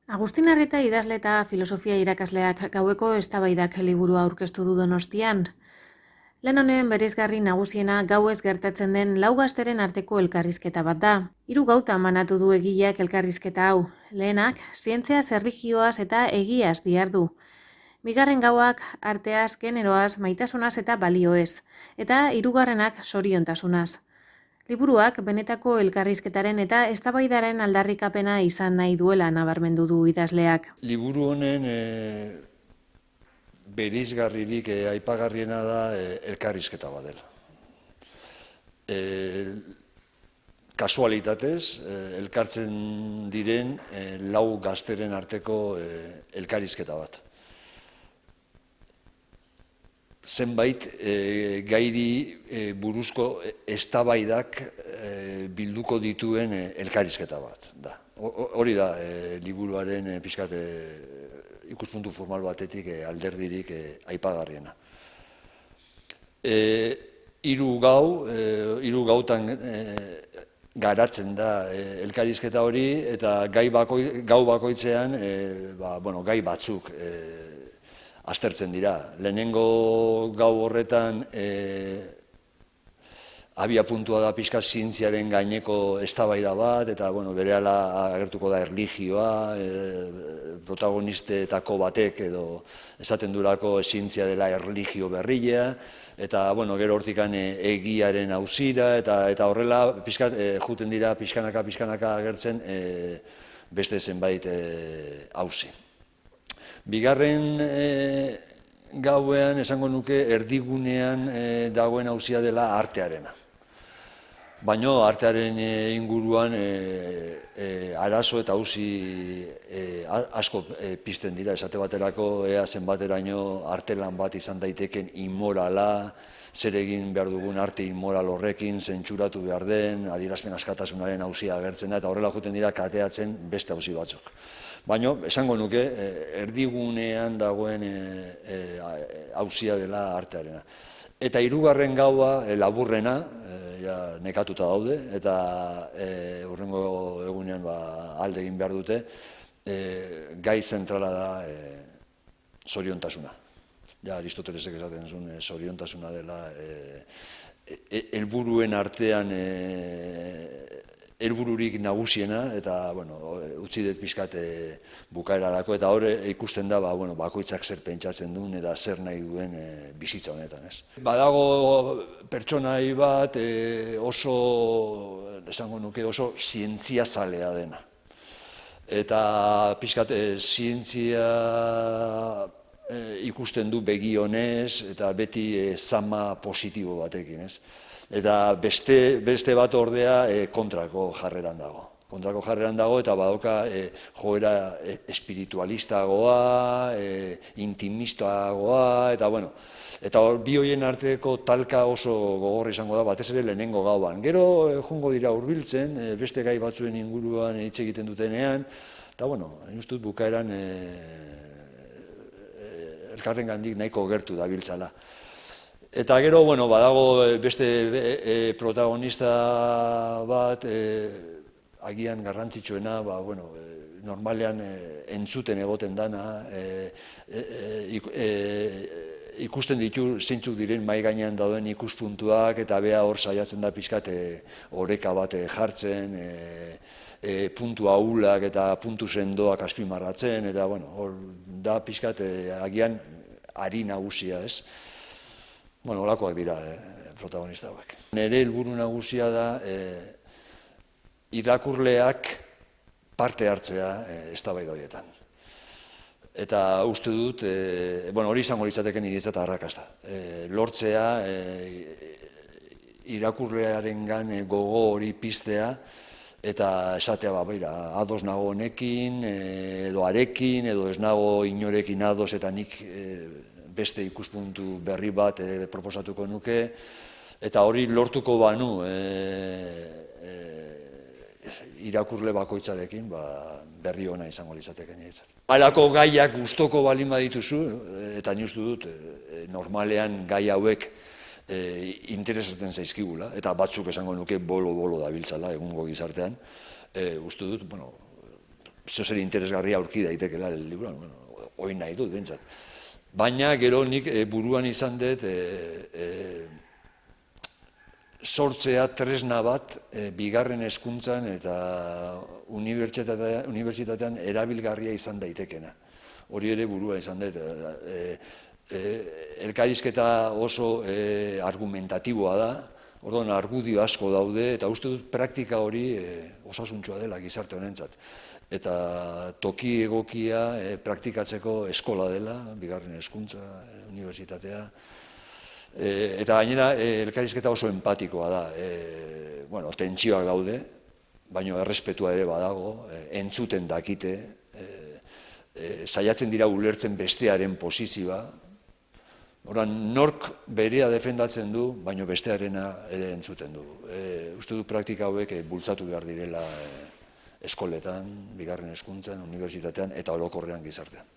Agustin Arreta idazle eta filosofia irakasleak gaueko eztabaidak liburua aurkeztu du Donostian. Lan honen bereizgarri nagusiena gauez gertatzen den lau gazteren arteko elkarrizketa bat da. 3 gautan banatu du egileak elkarrizketa hau. Lehenak, zientziaz, erlijioaz eta egiaz dihardu. Bigarren gauak arteaz, generoaz, maitasunaz eta balioez. Eta hirugarrenak zoriontasunaz. Liburuak benetako elkarrizketaren eta eztabaidaren aldarrikapena izan nahi duela nabarmendu du idazleak. Liburu honen bereizgarririk aipagarriena da elkarrizketa bat dela. Kasualitatez, elkartzen diren lau gazteren arteko elkarrizketa bat. Zenbait gairi buruzko eztabaidak bilduko dituen elkarrizketa bat da. Hori da liburuaren pixkat ikuspuntu formal batetik alderdirik aipagarriena. Hiru gautan garatzen da elkarrizketa hori eta gau bakoitzean gai batzuk aztertzen dira. Lehenengo gau horretan abia puntua da pixka zientziaren gaineko eztabaida bat, eta berehala agertuko da erlijioa, protagonistetako batek edo esaten durako zientzia dela erlijio berria, eta gero hortikan egiaren auzira, eta horrela juten dira pixkanaka agertzen beste zenbait auzi. Bigarren gauean esango nuke erdigunean dagoen auzia dela artearena. Baina artearen inguruan arazo eta auzi asko pizten dira, esate baterako ea zenbateraino artelan bat izan daiteken inmorala, zer egin behar dugun arte inmoral horrekin, zentzuratu behar den, adierazpen askatasunaren auzia agertzen da, eta horrela joten dira kateatzen beste auzi batzuk. Baina, esango nuke, erdigunean dagoen auzia dela artearena. Eta hirugarren gaua laburrena, nekatuta daude, eta hurrengo egunean alde egin behar dute, gai zentrala da zoriontasuna. Aristotelesek esaten zuen zoriontasuna dela helburuen artean helbururik nagusiena, eta utzi dut pixkat bukaerarako, eta hor ikusten da bakoitzak zer pentsatzen duen eta zer nahi duen bizitza honetan. Badago pertsonai bat oso, esango nuke, oso zientziazalea dena. Eta pixkat zientzia ikusten du begi honez, eta beti zama positibo batekin. Eta beste bat ordea kontrako jarreran dago. Kontrako jarreran dago eta badoka joera espiritualistagoa, intimistagoa, eta bi horien arteko talka oso gogorra izango da, batez ere lehenengo gauan. Gero jungo dira hurbiltzen, beste gai batzuen inguruan hitz egiten dutenean, eta uste dut bukaeran elkarren gandik nahiko gertu dabiltzala. Eta gero, badago beste protagonista bat, agian garrantzitsuena, normalean entzuten egoten dana, ikusten ditu zeintzuk diren mahai gainean dauden ikuspuntuak, eta bea hor saiatzen da pixkat oreka bat jartzen, puntu ahulak eta puntu sendoak azpimarratzen, eta hor da pixkat agian ari nagusia, ez? Holakoak dira protagonista hauek. Nire helburu nagusia da irakurleak parte hartzea eztabaida horietan. Eta uste dut, hori izango litzateke niretzat arrakasta. Lortzea irakurlearengan gogo hori piztea, eta esatea ados nago honekin, edo harekin, edo ez nago inorekin ados, eta nik beste ikuspuntu berri bat proposatuko nuke, eta hori lortuko banu irakurle bakoitzarekin berri ona izango litzateke niretzat. Halako gaiak gustoko baldin badituzu, eta ni uste dut normalean gai hauek interesatzen zaizkigula, eta batzuk esango nuke bolo dabiltzala egungo gizartean, uste dut, zer interesgarria aurki daitekela liburuan, hori nahi dut, behintzat. Baina gero nik buruan izan dut sortzea tresna bat bigarren hezkuntzan eta unibertsitatean erabilgarria izan daitekena. Hori ere burua izan dut. Elkarrizketa oso argumentatiboa da, orduan argudio asko daude, eta uste dut praktika hori osasuntsua dela gizarte honentzat. Eta toki egokia praktikatzeko eskola dela, bigarren hezkuntza, unibertsitatea. Eta gainera, elkarrizketa oso empatikoa da. Tentsioak daude, baina errespetua ere badago, entzuten dakite, saiatzen dira ulertzen bestearen posizioa. Nork berea defendatzen du, baina bestearena ere entzuten du. Uste du praktika hauek bultzatu behar direla eskoletan, bigarren hezkuntzan, unibertsitatean eta orokorrean gizartean.